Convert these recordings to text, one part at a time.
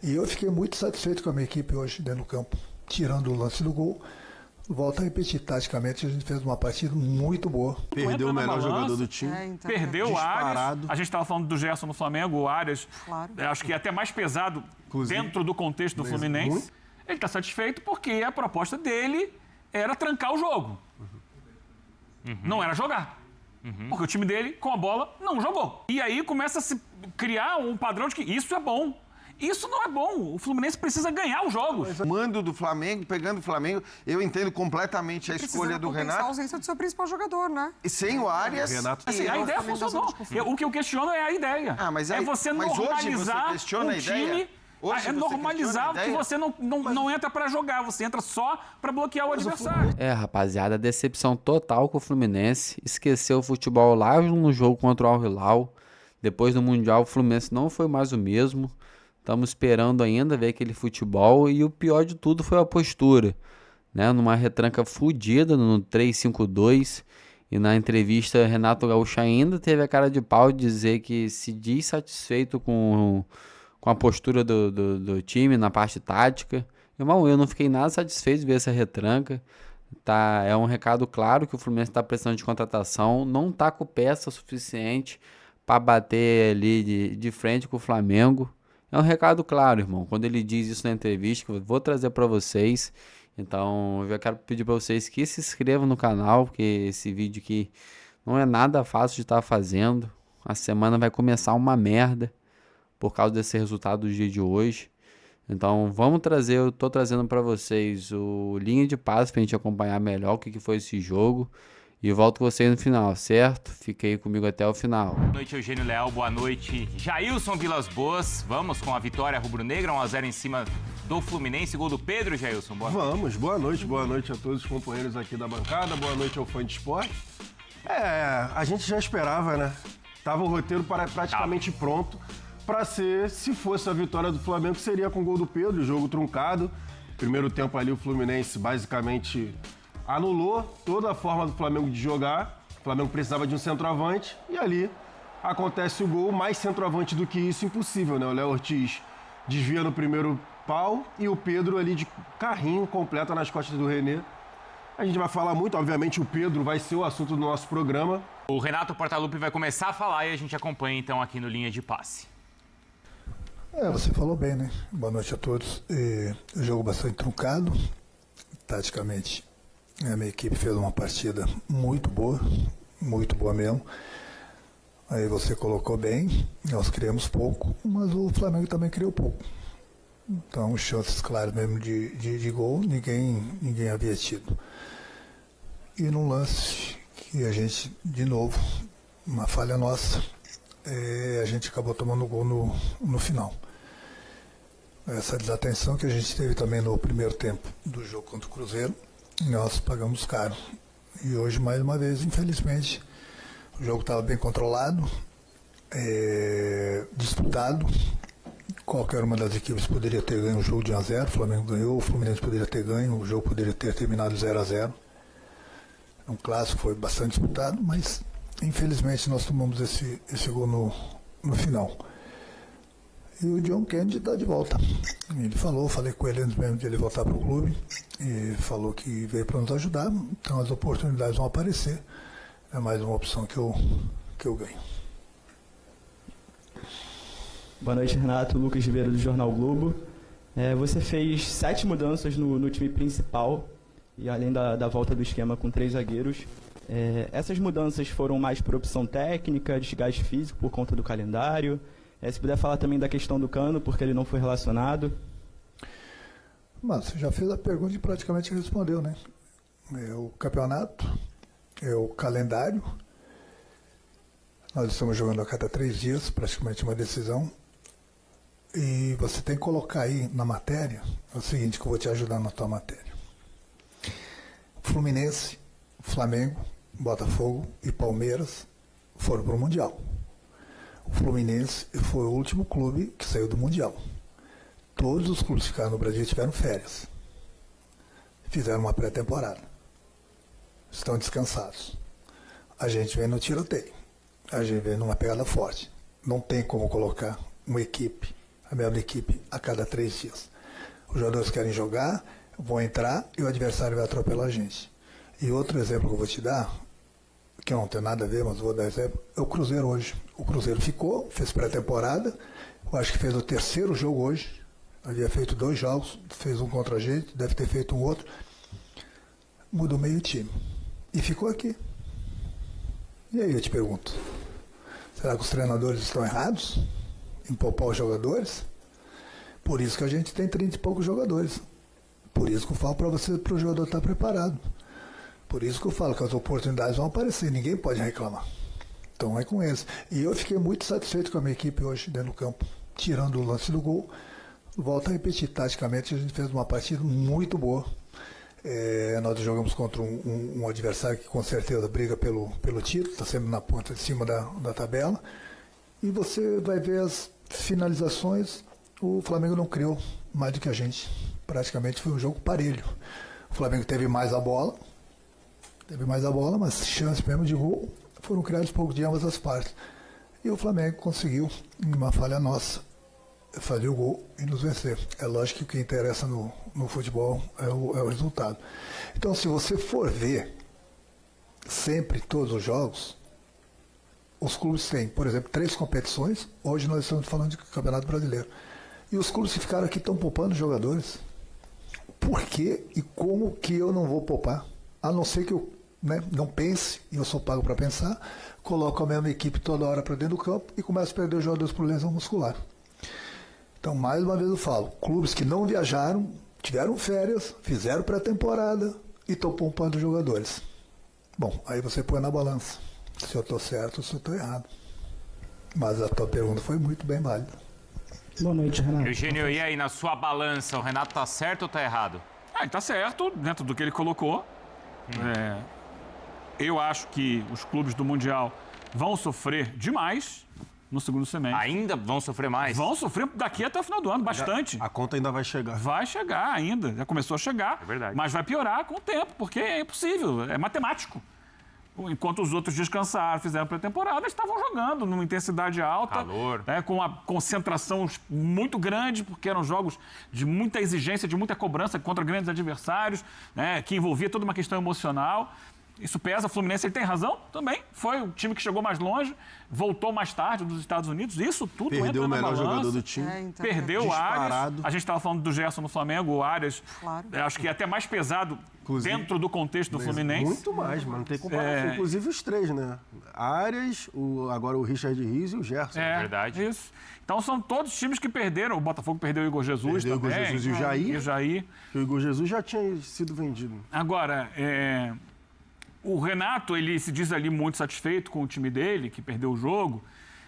E eu fiquei muito satisfeito com a minha equipe hoje dentro do campo, tirando o lance do gol. Volto a repetir, taticamente a gente fez uma partida muito boa. Perdeu o melhor jogador do time. Então, Perdeu o Arias. A gente estava falando do Gerson no Flamengo, o Arias, claro. Acho que é até mais pesado Inclusive, dentro do contexto do Fluminense. Muito. Ele está satisfeito porque a proposta dele era trancar o jogo. Não era jogar. Porque o time dele, com a bola, não jogou. E aí começa a se criar um padrão de que isso é bom. Isso não é bom. O Fluminense precisa ganhar os jogos. Mando do Flamengo, pegando o Flamengo, eu entendo completamente a escolha do Renato. A ausência do seu principal jogador, né? E sem o Arias... Renato, Assim, a ideia funcionou. O que eu questiono é a ideia. Mas é você normalizar hoje você questiona o a ideia? time. Hoje É você normalizar questiona a que ideia? você não entra pra jogar, você entra só pra bloquear o adversário. Rapaziada, decepção total com o Fluminense. Esqueceu o futebol lá no jogo contra o Al Hilal. Depois do Mundial, o Fluminense não foi mais o mesmo. Estamos esperando ainda ver aquele futebol. E o pior de tudo foi a postura, né? Numa retranca fodida no 3-5-2. E na entrevista, Renato Gaúcho ainda teve a cara de pau de dizer que se diz satisfeito com a postura do time na parte tática. Irmão, eu não fiquei nada satisfeito de ver essa retranca. Tá, é um recado claro que o Fluminense está precisando de contratação. Não está com peça suficiente para bater ali de frente com o Flamengo. É um recado claro, irmão. Quando ele diz isso na entrevista, que eu vou trazer para vocês. Então, eu já quero pedir para vocês que se inscrevam no canal, porque esse vídeo aqui não é nada fácil de estar fazendo. A semana vai começar uma merda por causa desse resultado do dia de hoje. Então, eu tô trazendo para vocês o linha de passe pra gente acompanhar melhor o que foi esse jogo. E eu volto com vocês no final, certo? Fique aí comigo até o final. Boa noite, Eugênio Leal. Boa noite, Jailson Vilas Boas. Vamos com a vitória rubro-negra, 1-0 em cima do Fluminense. Gol do Pedro, Jailson. Vamos, boa noite a todos os companheiros aqui da bancada. Boa noite ao fã de esporte. A gente já esperava, né? Tava o roteiro praticamente pronto para ser, se fosse a vitória do Flamengo, seria com o gol do Pedro, jogo truncado. Primeiro tempo ali o Fluminense basicamente anulou toda a forma do Flamengo de jogar. O Flamengo precisava de um centroavante e ali acontece o gol. Mais centroavante do que isso, impossível, né? O Léo Ortiz desvia no primeiro pau e o Pedro ali de carrinho completa nas costas do René. A gente vai falar muito, obviamente o Pedro vai ser o assunto do nosso programa. O Renato Portaluppi vai começar a falar e a gente acompanha então aqui no Linha de Passe. Você falou bem, né? Boa noite a todos. O jogo bastante truncado. Taticamente, a minha equipe fez uma partida muito boa mesmo. Aí você colocou bem, nós criamos pouco, mas o Flamengo também criou pouco. Então, chances claras mesmo de gol, ninguém havia tido. E num lance que a gente, de novo, uma falha nossa, a gente acabou tomando gol no final. Essa desatenção que a gente teve também no primeiro tempo do jogo contra o Cruzeiro, nós pagamos caro. E hoje, mais uma vez, infelizmente, o jogo estava bem controlado, disputado. Qualquer uma das equipes poderia ter ganho o jogo de 1-0, o Flamengo ganhou, o Fluminense poderia ter ganho, o jogo poderia ter terminado 0-0. Um clássico, foi bastante disputado, mas infelizmente nós tomamos esse gol no final. E o John Kennedy está de volta. Ele falei com ele antes mesmo de ele voltar para o clube, e falou que veio para nos ajudar, então as oportunidades vão aparecer. É mais uma opção que eu ganho. Boa noite, Renato. Lucas Ribeiro, do Jornal Globo. Você fez 7 mudanças no time principal, e além da volta do esquema com 3 zagueiros. Essas mudanças foram mais por opção técnica, desgaste físico por conta do calendário? Se puder falar também da questão do Cano, porque ele não foi relacionado. Mas você já fez a pergunta e praticamente respondeu, né? É o campeonato, é o calendário. Nós estamos jogando a cada 3 dias, praticamente uma decisão. E você tem que colocar aí na matéria o seguinte, que eu vou te ajudar na tua matéria. Fluminense, Flamengo, Botafogo e Palmeiras foram para o Mundial. O Fluminense foi o último clube que saiu do Mundial. Todos os clubes que ficaram no Brasil tiveram férias. Fizeram uma pré-temporada. Estão descansados. A gente vem no tiroteio. A gente vem numa pegada forte. Não tem como colocar uma equipe a mesma equipe a cada 3 dias. Os jogadores querem jogar, vão entrar e o adversário vai atropelar a gente. E outro exemplo que eu vou te dar, que não tem nada a ver, mas vou dar exemplo, é o Cruzeiro hoje. O Cruzeiro fez pré-temporada, eu acho que fez o 3º jogo hoje, havia feito 2 jogos, fez um contra a gente, deve ter feito um outro, mudou meio time. E ficou aqui. E aí eu te pergunto, será que os treinadores estão errados em poupar os jogadores? Por isso que a gente tem 30 e poucos jogadores. Por isso que eu falo para o jogador estar preparado. Por isso que eu falo que as oportunidades vão aparecer, ninguém pode reclamar. Então é com eles. E eu fiquei muito satisfeito com a minha equipe hoje dentro do campo. Tirando o lance do gol, volto a repetir, taticamente a gente fez uma partida muito boa. Nós jogamos contra um adversário que com certeza briga pelo título, está sempre na ponta de cima da tabela. E você vai ver as finalizações, o Flamengo não criou mais do que a gente. Praticamente foi um jogo parelho. O Flamengo teve mais a bola, mas chances mesmo de gol foram criadas pouco de ambas as partes. E o Flamengo conseguiu, em uma falha nossa, fazer o gol e nos vencer. É lógico que o que interessa no futebol é o resultado. Então, se você for ver sempre todos os jogos, os clubes têm, por exemplo, 3 competições. Hoje nós estamos falando de Campeonato Brasileiro. E os clubes que ficaram aqui estão poupando jogadores. Por que e como que eu não vou poupar? A não ser que eu não pense, e eu sou pago para pensar, coloco a mesma equipe toda hora para dentro do campo e começo a perder os jogadores por lesão muscular. Então, mais uma vez eu falo, clubes que não viajaram, tiveram férias, fizeram pré-temporada e estão poupando os jogadores. Bom, aí você põe na balança se eu estou certo ou se eu estou errado. Mas a tua pergunta foi muito bem válida. Boa noite, Renato. Eugênio, e aí, na sua balança, o Renato tá certo ou tá errado? Ele tá certo, dentro do que ele colocou. Eu acho que os clubes do Mundial vão sofrer demais no segundo semestre. Ainda vão sofrer mais? Vão sofrer daqui até o final do ano, bastante. A conta ainda vai chegar. Vai chegar ainda, já começou a chegar. É verdade. Mas vai piorar com o tempo, porque é impossível, é matemático. Enquanto os outros descansaram, fizeram pré-temporada, estavam jogando numa intensidade alta. Calor. Com uma concentração muito grande, porque eram jogos de muita exigência, de muita cobrança contra grandes adversários, que envolvia toda uma questão emocional. Isso pesa, o Fluminense ele tem razão também. Foi o time que chegou mais longe, voltou mais tarde dos Estados Unidos. Isso tudo entra na Perdeu o melhor balança. jogador do time. Perdeu o Arias. Disparado. A gente estava falando do Gerson no Flamengo, o Arias. Claro. Acho que é até mais pesado Inclusive, dentro do contexto do Fluminense. Muito mais, mas não tem comparação. Inclusive os 3, né? Arias, agora o Richard Rios e o Gerson. É verdade. Isso. Então são todos times que perderam. O Botafogo perdeu o Igor Jesus Perdeu o também. Igor Jesus e o Jair. E o Jair. O Igor Jesus já tinha sido vendido. Agora, o Renato, ele se diz ali muito satisfeito com o time dele, que perdeu o jogo.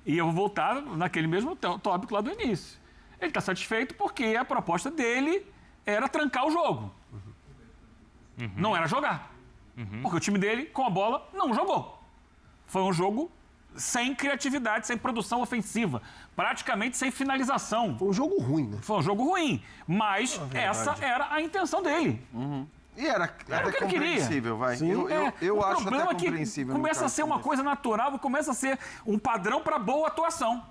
E eu vou voltar naquele mesmo tópico lá do início. Ele está satisfeito porque a proposta dele era trancar o jogo. Não era jogar. Porque o time dele, com a bola, não jogou. Foi um jogo sem criatividade, sem produção ofensiva. Praticamente sem finalização. Foi um jogo ruim, né? Foi um jogo ruim. Mas essa era a intenção dele. E era o que até ele queria. compreensível, vai. Sim. Eu O acho problema até é que compreensível. começa a ser uma coisa natural e começa a ser um padrão para boa atuação.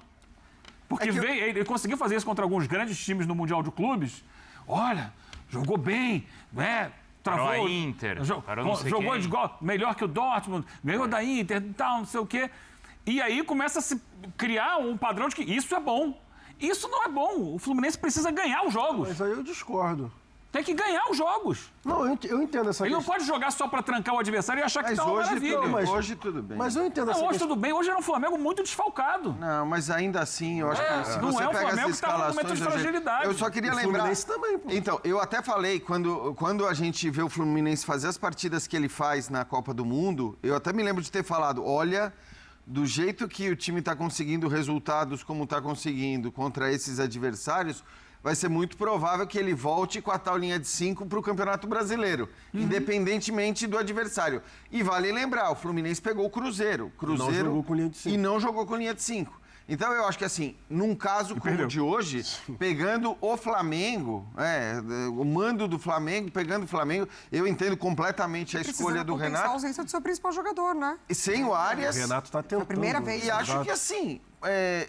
Porque ele conseguiu fazer isso contra alguns grandes times no Mundial de Clubes. Olha, jogou bem, travou. Parou a Inter, parou não sei jogou quem. de gol, melhor que o Dortmund, ganhou da Inter e tal, não sei o quê. E aí começa a se criar um padrão de que isso é bom. Isso não é bom. O Fluminense precisa ganhar os jogos. Mas aí eu discordo. Tem que ganhar os jogos. Não, eu entendo essa Ele não questão. pode jogar só para trancar o adversário e achar que Mas tá uma hoje, maravilha. hoje tudo bem. Mas eu entendo Não, essa hoje questão. tudo bem. Hoje era um Flamengo muito desfalcado. Não, mas ainda assim, eu acho que se não você é o pega Flamengo as que tá num momento escalações... de Eugênio, fragilidade. Eu só queria O lembrar... Fluminense também, pô. Então, eu até falei, quando a gente vê o Fluminense fazer as partidas que ele faz na Copa do Mundo, eu até me lembro de ter falado, olha, do jeito que o time está conseguindo resultados como está conseguindo contra esses adversários, vai ser muito provável que ele volte com a tal linha de 5 para o Campeonato Brasileiro, independentemente do adversário. E vale lembrar, o Fluminense pegou o Cruzeiro. Não jogou com linha de 5. E não jogou com linha de 5. Então, eu acho que, assim, num caso como o de hoje, pegando o Flamengo, o mando do Flamengo, pegando o Flamengo, eu entendo completamente a escolha do a Renato. ausência do seu principal jogador, né? E sem o Arias... O Renato tá tentando. primeira vez. E acho que, assim,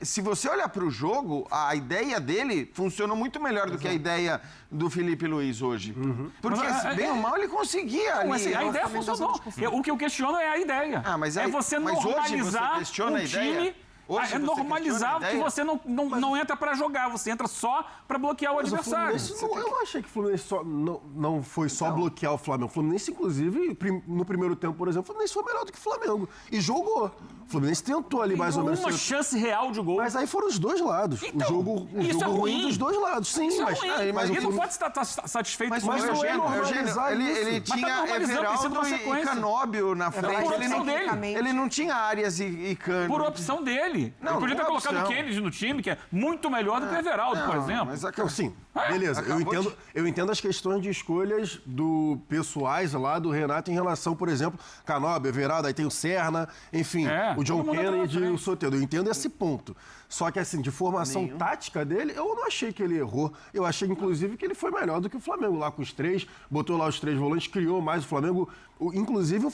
se você olhar para o jogo, a ideia dele funcionou muito melhor do que a ideia do Felipe Luiz hoje. Porque, bem ou mal, ele conseguia ali. Mas, assim, a ideia funcionou. O que eu questiono é a ideia. Mas é você normalizar hoje você questiona um a ideia? time... Hoje é você normalizar questiona a que ideia? você não entra pra jogar, você entra só pra bloquear o Mas adversário. eu não achei que o Fluminense não foi só bloquear o Flamengo. O Fluminense, inclusive, no primeiro tempo, por exemplo, o Fluminense foi melhor do que o Flamengo. E jogou. O Fluminense tentou ali mais ou menos. Uma chance real de gol. Mas aí foram os dois lados. Então, o isso jogo é ruim ruim. dos dois lados. Sim, Isso mas, é ruim. mas Ele o não Fluminense... pode estar satisfeito Mas com o isso. Eugênio, ele tá tinha normalizando, tem Everaldo sido uma e sequência. Canóbio na frente. por opção dele. Ele não tinha Arias e Cano. Por opção dele. Não, Ele podia ter por colocado o opção. Kennedy no time, que é muito melhor do que o Everaldo, por exemplo. Mas Então, sim, beleza. Eu entendo as questões de escolhas pessoais lá do Renato em relação, por exemplo, Canóbio, Everaldo, aí tem o Serna, enfim, o John todo mundo Kennedy e entrou na o Soteldo. Eu entendo esse ponto. Só que, assim, de formação tática dele, eu não achei que ele errou. Eu achei, inclusive, que ele foi melhor do que o Flamengo lá com os três, botou lá os três volantes, criou mais o Flamengo, inclusive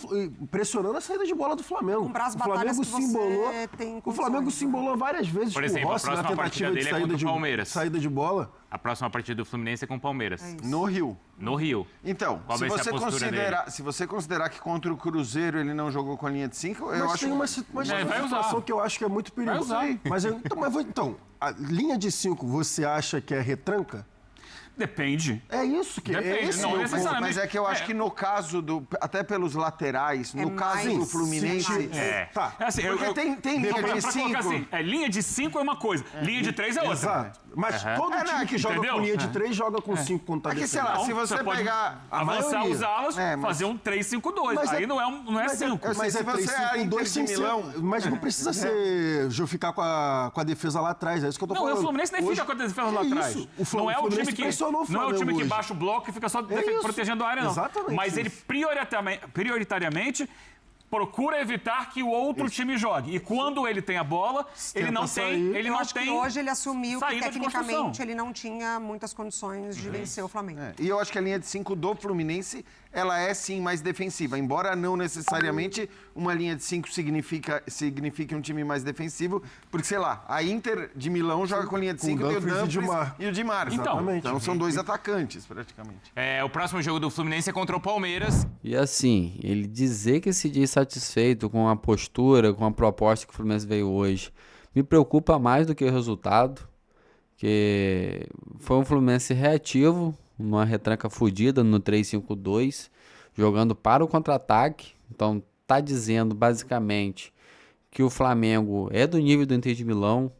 pressionando a saída de bola do Flamengo. Comprar as O Flamengo batalhas que você simbolou, tem o Flamengo condições, simbolou várias vezes Por com exemplo, o a Rossi na próxima partida tentativa de dele é saída contra o de Palmeiras. saída de bola. A próxima partida do Fluminense é com o Palmeiras. No Rio. No Rio. Então, Qual vai ser a postura dele? se você considerar que contra o Cruzeiro ele não jogou com a linha de 5, eu Mas acho tem uma vai situação usar. que eu acho que é muito perigosa. Vai usar. Mas, então, a linha de 5, você acha que é retranca? Depende. É isso que Depende, é esse não meu necessariamente. ponto. Mas é que eu acho que no caso até pelos laterais, no caso mais do Fluminense, mais. Tá. É assim, porque tem linha pra de colocar 5. assim, linha de 5 é uma coisa, linha de 3 é outra. Exato. Mas todo não, time que joga entendeu? com linha de 3 joga com 5 quando tá É que, sei defendendo. lá, se você pode pegar a avançar maioria. os alas, É, mas- fazer um 3-5-2. Mas Aí é- não é 5. eu sei, se você é a Inter de Milão... Mas não precisa ficar com a defesa lá atrás, é isso que eu tô Não, falando. o Fluminense nem Hoje- fica com a defesa lá Que atrás. isso? Não é o Fluminense time que pressionou o não é o time Flamengo que hoje. baixa o bloco e fica só isso. protegendo a área, não. Exatamente Mas ele isso. prioritariamente procura evitar que o outro time jogue. E quando ele tem a bola, ele não sair. tem, ele Eu não acho que tem hoje ele assumiu que saída de construção. tecnicamente ele não tinha muitas condições de vencer o Flamengo. E eu acho que a linha de 5 do Fluminense, ela é sim mais defensiva. Embora não necessariamente uma linha de 5 signifique um time mais defensivo, porque, sei lá, a Inter de Milão joga com linha de 5 e o Dumfries e o Di Marco. Então, São dois atacantes, praticamente. O próximo jogo do Fluminense é contra o Palmeiras. E assim, ele dizer que se diz satisfeito com a postura, com a proposta que o Fluminense veio hoje, me preocupa mais do que o resultado, que foi um Fluminense reativo, numa retranca fodida no 3-5-2, jogando para o contra-ataque. Então tá dizendo basicamente que o Flamengo é do nível do Inter de Milão,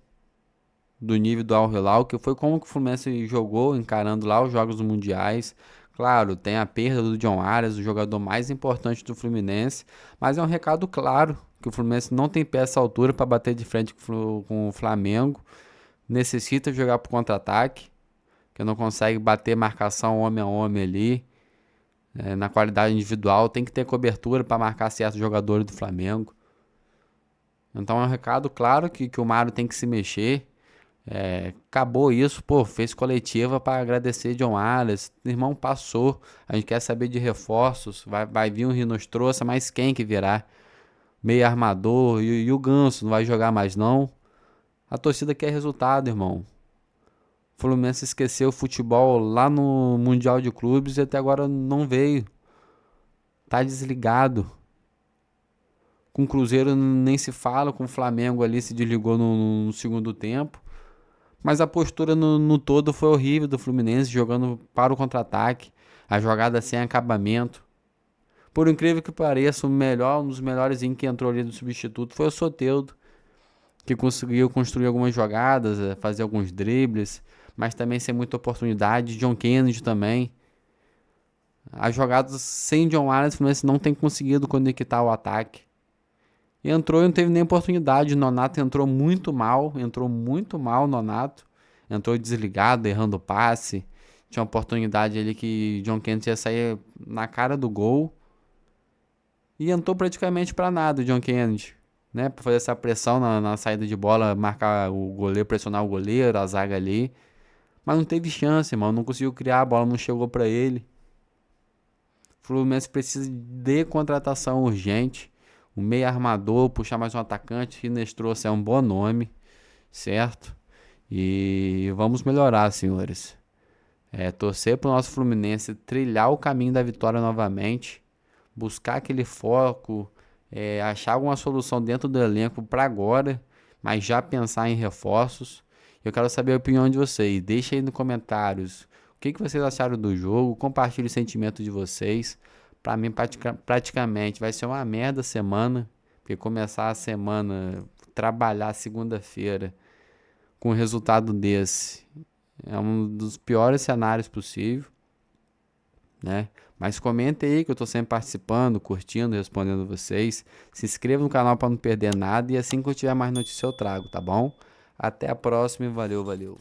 do nível do Al Hilal, que foi como que o Fluminense jogou encarando lá os jogos mundiais. Claro, tem a perda do John Arias, o jogador mais importante do Fluminense, mas é um recado claro que o Fluminense não tem pé a essa altura para bater de frente com o Flamengo, necessita jogar para o contra-ataque, que não consegue bater marcação homem a homem ali, na qualidade individual, tem que ter cobertura para marcar certos jogadores do Flamengo. Então é um recado claro que o Mário tem que se mexer. Acabou isso, fez coletiva para agradecer John Arias, irmão, passou, a gente quer saber de reforços, vai vir um Rinostroça, mas quem que virá? Meio armador, e o Ganso não vai jogar mais não? A torcida quer resultado, irmão. O Fluminense esqueceu o futebol lá no Mundial de Clubes e até agora não veio, tá desligado. Com o Cruzeiro nem se fala, com o Flamengo ali se desligou no segundo tempo. Mas a postura no todo foi horrível do Fluminense, jogando para o contra-ataque, a jogada sem acabamento. Por incrível que pareça, um dos melhores que entrou ali do substituto foi o Soteldo, que conseguiu construir algumas jogadas, fazer alguns dribles, mas também sem muita oportunidade. John Kennedy também. As jogadas sem John Arias, o Fluminense não tem conseguido conectar o ataque. E entrou e não teve nem oportunidade. O Nonato entrou muito mal o Nonato. Entrou desligado, errando o passe. Tinha uma oportunidade ali que John Kennedy ia sair na cara do gol. E entrou praticamente para nada o John Kennedy, né? Para fazer essa pressão na saída de bola, marcar o goleiro, pressionar o goleiro, a zaga ali. Mas não teve chance, irmão. Não conseguiu criar, a bola não chegou para ele. O Fluminense precisa de contratação urgente. Um meio armador, puxar mais um atacante. Rinestrosa é um bom nome. certo? E vamos melhorar, senhores. Torcer para o nosso Fluminense trilhar o caminho da vitória novamente, buscar aquele foco, achar alguma solução dentro do elenco para agora, mas já pensar em reforços. Eu quero saber a opinião de vocês. Deixa aí nos comentários o que vocês acharam do jogo, compartilhe o sentimento de vocês. Para mim, praticamente, vai ser uma merda a semana, porque começar a semana, trabalhar segunda-feira com um resultado desse é um dos piores cenários possível, né? Mas comentem aí que eu tô sempre participando, curtindo, respondendo vocês. Se inscreva no canal para não perder nada e assim que eu tiver mais notícia eu trago, tá bom? Até a próxima e valeu, valeu.